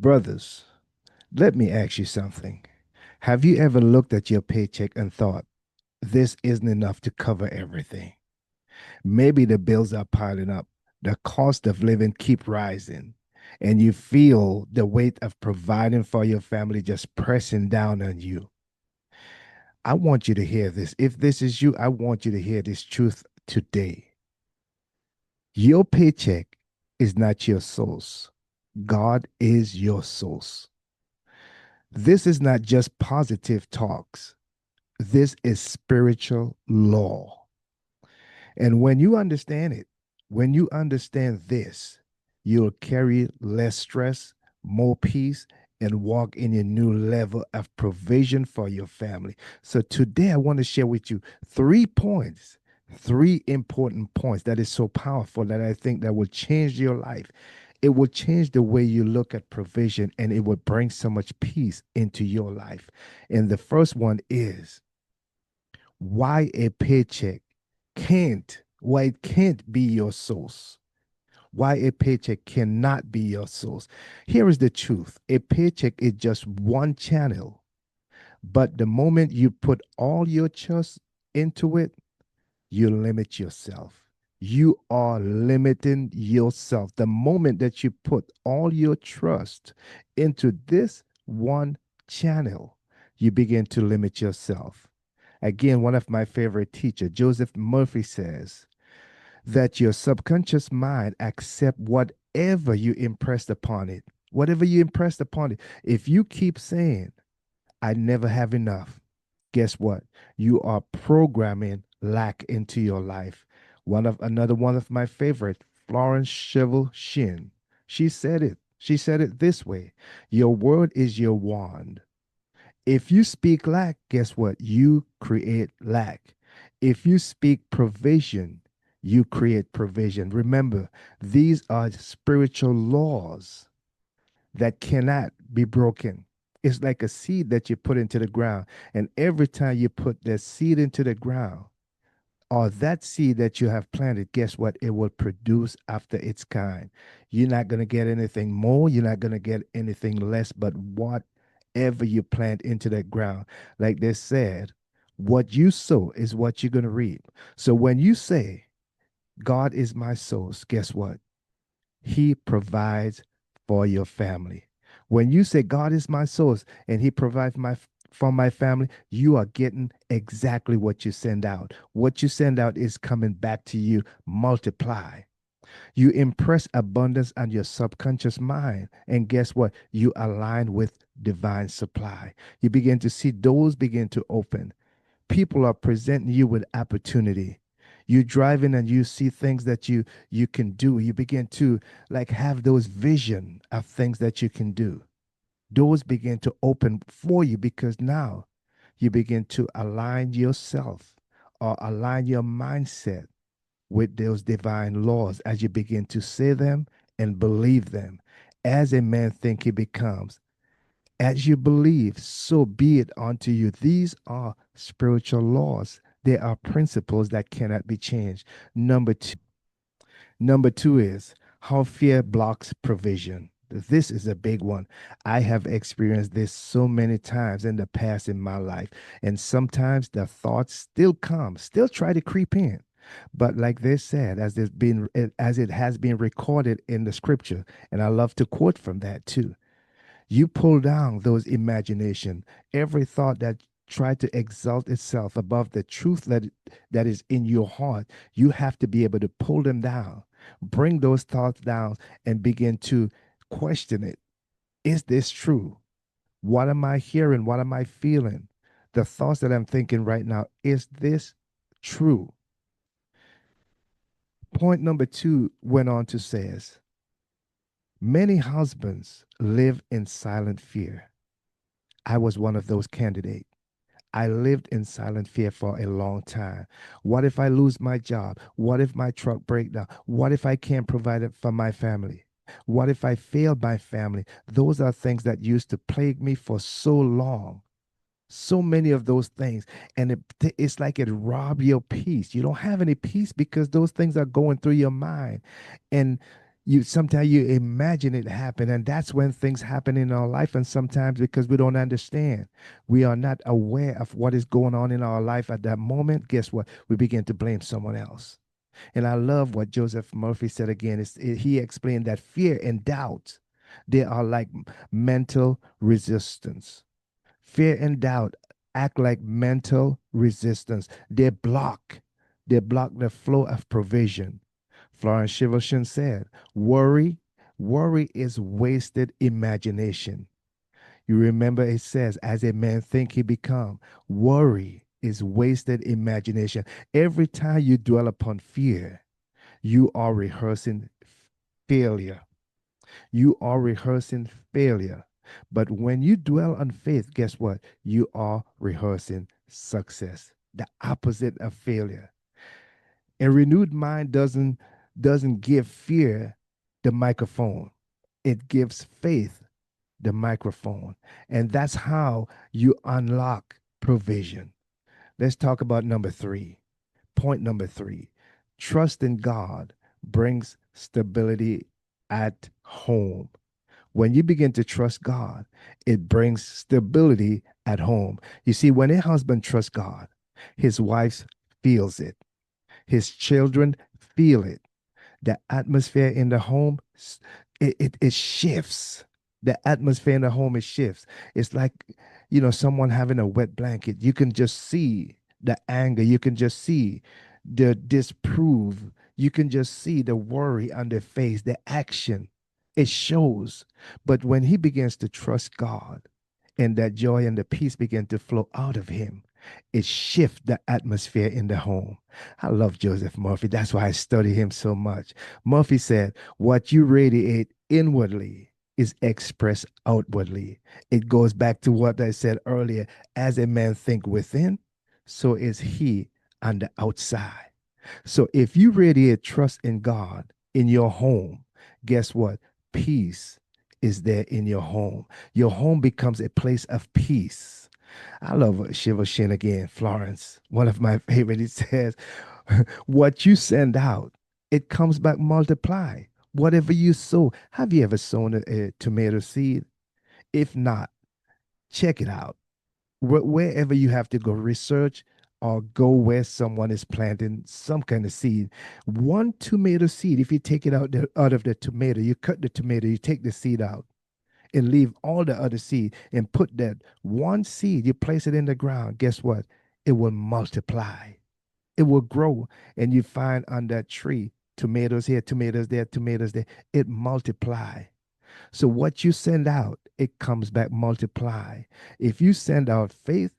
Brothers, let me ask you something. Have you ever looked at your paycheck and thought, this isn't enough to cover everything? Maybe the bills are piling up, the cost of living keep rising, and you feel the weight of providing for your family just pressing down on you. I want you to hear this. If this is you, I want you to hear this truth today. Your paycheck is not your source. God is your source. This is not just positive talks. This is spiritual law. And when you understand it, when you understand this, you'll carry less stress, more peace, and walk in a new level of provision for your family. So today I want to share with you 3 points, three important points that is so powerful that I think that will change your life. It will change the way you look at provision and it will bring so much peace into your life. And the first one is why a paycheck why it can't be your source. Why a paycheck cannot be your source. Here is the truth. A paycheck is just one channel, but the moment you put all your trust into it, you limit yourself. You are limiting yourself. The moment that you put all your trust into this one channel, you begin to limit yourself. Again, one of my favorite teachers, Joseph Murphy, says that your subconscious mind accept whatever you impressed upon it. Whatever you impressed upon it. If you keep saying, I never have enough, guess what? You are programming lack into your life. Another one of my favorite, Florence Scovel Shinn. She said it. She said it this way: your word is your wand. If you speak lack, guess what? You create lack. If you speak provision, you create provision. Remember, these are spiritual laws that cannot be broken. It's like a seed that you put into the ground. And every time you put that seed into the ground, or that seed that you have planted, guess what? It will produce after its kind. You're not going to get anything more. You're not going to get anything less, but whatever you plant into that ground, like they said, what you sow is what you're going to reap. So when you say, God is my source, guess what? He provides for your family. When you say God is my source and He provides for my family, you are getting exactly what you send out. What you send out is coming back to you multiply. You impress abundance on your subconscious mind. And guess what? You align with divine supply. You begin to see doors begin to open. People are presenting you with opportunity. You driving and you see things that you can do. You begin to like have those vision of things that you can do. Doors begin to open for you because now you begin to align yourself or align your mindset with those divine laws as you begin to say them and believe them. As a man think he becomes, as you believe, so be it unto you. These are spiritual laws. They are principles that cannot be changed. Number two is how fear blocks provision. This is a big one. I have experienced this so many times in the past in my life. And sometimes the thoughts still come, still try to creep in. But like they said, as it has been recorded in the scripture, and I love to quote from that too. You pull down those imagination, every thought that try to exalt itself above the truth that is in your heart. You have to be able to pull them down, bring those thoughts down, and begin to question it. Is this true? What am I hearing? What am I feeling? The thoughts that I'm thinking right now, is this true? Point number two went on to says, many husbands live in silent fear. I was one of those candidates. I lived in silent fear for a long time. What if I lose my job? What if my truck breaks down? What if I can't provide it for my family? What if I fail my family? Those are things that used to plague me for so long. So many of those things. And it's like it rob your peace. You don't have any peace because those things are going through your mind. And You sometimes you imagine it happen, and that's when things happen in our life. And sometimes because we don't understand, we are not aware of what is going on in our life at that moment. Guess what? We begin to blame someone else. And I love what Joseph Murphy said again. He explained that fear and doubt, they are like mental resistance. Fear and doubt act like mental resistance. They block the flow of provision. Florence Shivershin said, worry is wasted imagination. You remember it says, as a man think he become. Worry is wasted imagination. Every time you dwell upon fear, you are rehearsing failure. You are rehearsing failure. But when you dwell on faith, guess what? You are rehearsing success, the opposite of failure. A renewed mind doesn't give fear the microphone. It gives faith the microphone. And that's how you unlock provision. Let's talk about number 3. Point number 3. Trust in God brings stability at home. When you begin to trust God, it brings stability at home. You see, when a husband trusts God, his wife feels it, his children feel it. The atmosphere in the home, it shifts. The atmosphere in the home, it shifts. It's like, someone having a wet blanket. You can just see the anger. You can just see the disprove. You can just see the worry on their face, the action. It shows. But when he begins to trust God, and that joy and the peace begin to flow out of him, it shifts the atmosphere in the home. I love Joseph Murphy. That's why I study him so much. Murphy said, what you radiate inwardly is expressed outwardly. It goes back to what I said earlier. As a man think within, so is he on the outside. So if you radiate trust in God in your home, guess what? Peace is there in your home. Your home becomes a place of peace. I love Shiva Shin again, Florence. One of my favorite. It says, what you send out, it comes back multiply. Whatever you sow. Have you ever sown a tomato seed? If not, check it out. Wherever you have to go research or go where someone is planting some kind of seed. One tomato seed, if you take it out of the tomato, you cut the tomato, you take the seed out and leave all the other seed and put that one seed, you place it in the ground, guess what? It will multiply. It will grow. And you find on that tree, tomatoes here, tomatoes there, tomatoes there. It multiply. So what you send out, it comes back multiply. If you send out faith,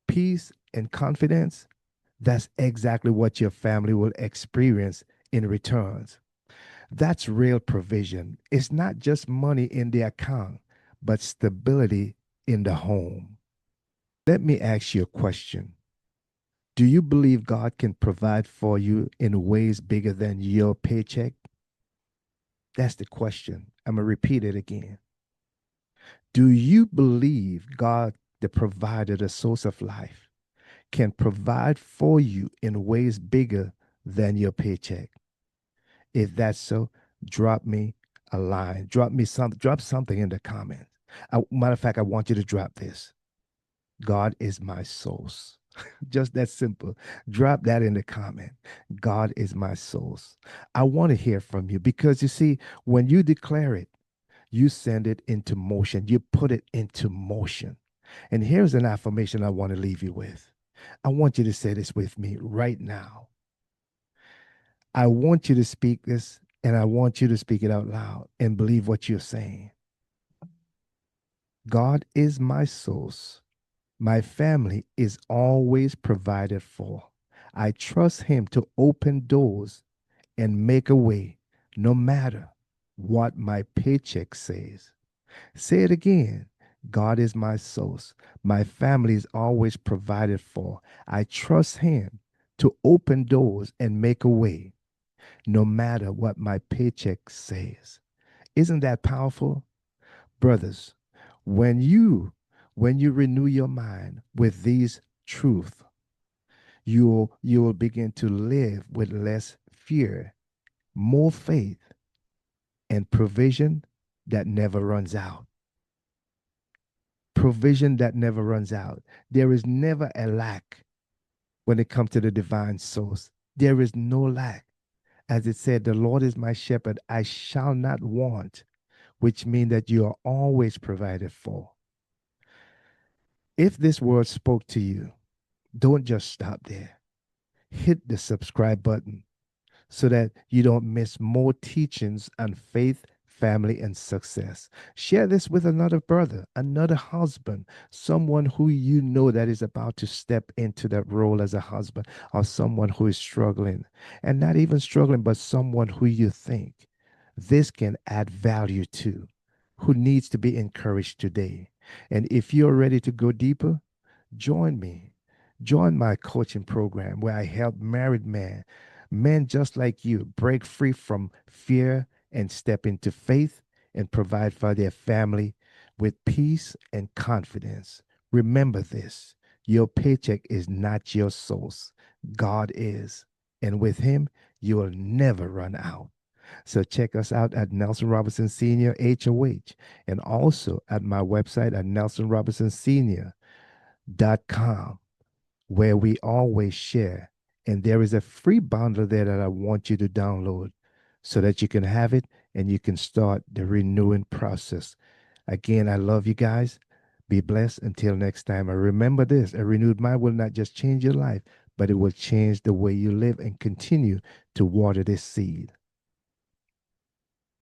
peace, and confidence, that's exactly what your family will experience in returns. That's real provision. It's not just money in the account, but stability in the home. Let me ask you a question. Do you believe God can provide for you in ways bigger than your paycheck? That's the question. I'm going to repeat it again. Do you believe God, the provider, the source of life, can provide for you in ways bigger than your paycheck? If that's so, drop me a line. Drop something in the comments. Matter of fact, I want you to drop this. God is my source. Just that simple. Drop that in the comment. God is my source. I want to hear from you because you see, when you declare it, you send it into motion. You put it into motion. And here's an affirmation I want to leave you with. I want you to say this with me right now. I want you to speak this and I want you to speak it out loud and believe what you're saying. God is my source. My family is always provided for. I trust Him to open doors and make a way no matter what my paycheck says. Say it again. God is my source. My family is always provided for. I trust Him to open doors and make a way no matter what my paycheck says. Isn't that powerful? Brothers, when you renew your mind with these truths, you will begin to live with less fear, more faith, and provision that never runs out. Provision that never runs out. There is never a lack when it comes to the divine source. There is no lack. As it said, the Lord is my shepherd, I shall not want, which means that you are always provided for. If this word spoke to you, don't just stop there. Hit the subscribe button so that you don't miss more teachings on faith, family, and success. Share this with another brother, another husband, someone who you know that is about to step into that role as a husband, or someone who is struggling, and not even struggling, but someone who you think this can add value to, who needs to be encouraged today. And if you're ready to go deeper, join me. Join my coaching program where I help married men just like you, break free from fear and step into faith and provide for their family with peace and confidence. Remember this, your paycheck is not your source, God is. And with Him, you will never run out. So check us out at Nelson Robinson Senior HOH and also at my website at nelsonrobinsonsenior.com, where we always share. And there is a free bundle there that I want you to download so that you can have it and you can start the renewing process. Again, I love you guys. Be blessed until next time. And remember this, a renewed mind will not just change your life, but it will change the way you live and continue to water this seed.